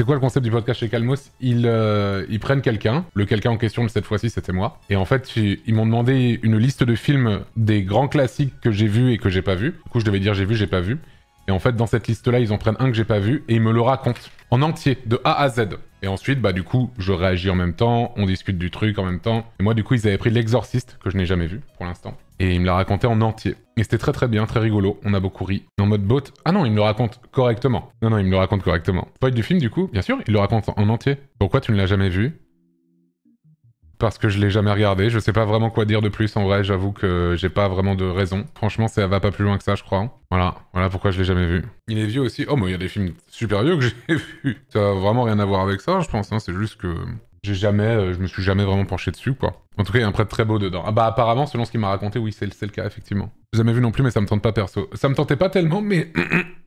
C'est quoi le concept du podcast chez Calmos? Ils prennent quelqu'un, le quelqu'un en question, cette fois-ci, c'était moi. Et en fait, ils m'ont demandé une liste de films des grands classiques que j'ai vus et que j'ai pas vus. Du coup, je devais dire j'ai vu, j'ai pas vu. Et en fait, dans cette liste-là, ils en prennent un que j'ai pas vu et ils me le racontent en entier, de A à Z. Et ensuite, bah du coup, je réagis en même temps, on discute du truc en même temps. Et moi, du coup, ils avaient pris L'Exorciste, que je n'ai jamais vu pour l'instant. Et ils me l'a raconté en entier. Et c'était très très bien, très rigolo, on a beaucoup ri. En mode bot. Ah non, ils me le racontent correctement. Non, ils me le racontent correctement. Spoil du film, du coup, bien sûr, ils le racontent en entier. Pourquoi tu ne l'as jamais vu? Parce que je l'ai jamais regardé, je sais pas vraiment quoi dire de plus, en vrai, j'avoue que j'ai pas vraiment de raison. Franchement, ça va pas plus loin que ça, je crois. Voilà pourquoi je l'ai jamais vu. Il est vieux aussi. Oh, mais il y a des films super vieux que j'ai vus. Ça a vraiment rien à voir avec ça, je pense, hein. C'est juste que je me suis jamais vraiment penché dessus, quoi. En tout cas, il y a un prêtre très beau dedans. Ah bah apparemment, selon ce qu'il m'a raconté, oui, c'est le cas, effectivement. J'ai jamais vu non plus, mais ça me tente pas perso. Ça me tentait pas tellement, mais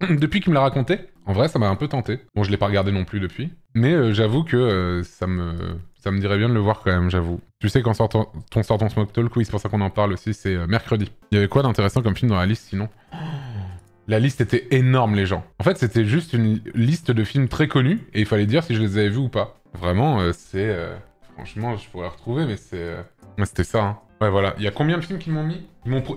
depuis qu'il me l'a raconté, en vrai, ça m'a un peu tenté. Bon, je l'ai pas regardé non plus depuis, mais j'avoue que ça me dirait bien de le voir quand même, j'avoue. Tu sais, quand sort ton Smoke Talk, oui, c'est pour ça qu'on en parle aussi, c'est mercredi. Il y avait quoi d'intéressant comme film dans la liste, sinon? La liste était énorme, les gens. En fait, c'était juste une liste de films très connus, et il fallait dire si je les avais vus ou pas. Vraiment, franchement, je pourrais retrouver, mais c'est... Ouais, c'était ça, hein. Ouais, voilà. Il y a combien de films qu'ils m'ont mis?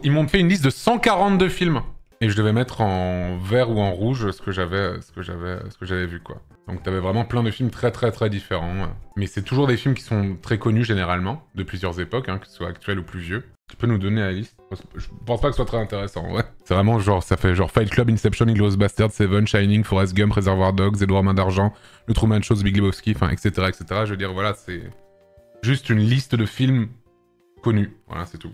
Ils m'ont fait une liste de 142 films. Et je devais mettre en vert ou en rouge ce que j'avais vu, quoi. Donc t'avais vraiment plein de films très très très différents. Mais c'est toujours des films qui sont très connus généralement, de plusieurs époques, hein, que ce soit actuel ou plus vieux. Tu peux nous donner la liste? Je pense pas que ce soit très intéressant, ouais. C'est vraiment genre, ça fait genre Fight Club, Inception, Inglourious Basterds, Seven, Shining, Forrest Gump, Reservoir Dogs, Edouard Main d'Argent, Le Truman Show, The Big Lebowski, enfin, etc., etc. Je veux dire, voilà, c'est juste une liste de films connus. Voilà, c'est tout.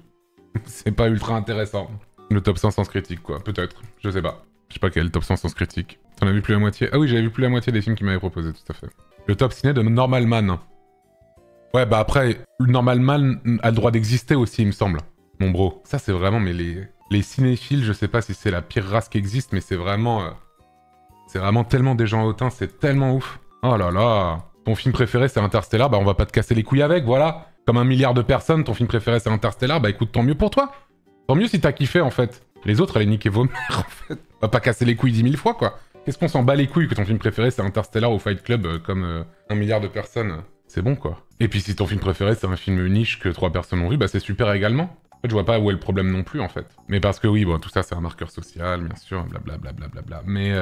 C'est pas ultra intéressant. Le top 100 sens critique, quoi. Peut-être. Je sais pas. Je sais pas quel est le top 100 sens critique. T'en as vu plus la moitié? Ah oui, j'avais vu plus la moitié des films qu'il m'avait proposé, tout à fait. Le top ciné de Normal Man. Ouais, bah après, Normal Man a le droit d'exister aussi, il me semble. Mon bro. Ça, c'est vraiment... Mais les cinéphiles, je sais pas si c'est la pire race qui existe, mais c'est vraiment... c'est vraiment tellement des gens hautains, c'est tellement ouf. Oh là là. Ton film préféré, c'est Interstellar, bah on va pas te casser les couilles avec, voilà. Comme 1 milliard de personnes, ton film préféré, c'est Interstellar, bah écoute, tant mieux pour toi. Tant mieux si t'as kiffé, en fait. Les autres, allez niquer vos mères, en fait. On va pas casser les couilles 10 000 fois, quoi. Qu'est-ce qu'on s'en bat les couilles que ton film préféré, c'est Interstellar ou Fight Club, comme 1 milliard de personnes? C'est bon, quoi. Et puis si ton film préféré, c'est un film niche que 3 personnes ont vu, bah c'est super également. En fait, je vois pas où est le problème non plus, en fait. Mais parce que oui, bon, tout ça, c'est un marqueur social, bien sûr, blablabla. Mais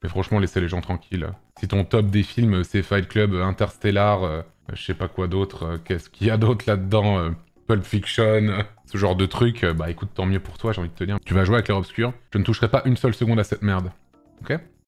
franchement, laissez les gens tranquilles. Si ton top des films, c'est Fight Club, Interstellar, je sais pas quoi d'autre, qu'est-ce qu'il y a d'autre là-dedans, Pulp Fiction, ce genre de truc, bah écoute, tant mieux pour toi, j'ai envie de te dire. Tu vas jouer avec l'air obscur, je ne toucherai pas une seule seconde à cette merde. Ok?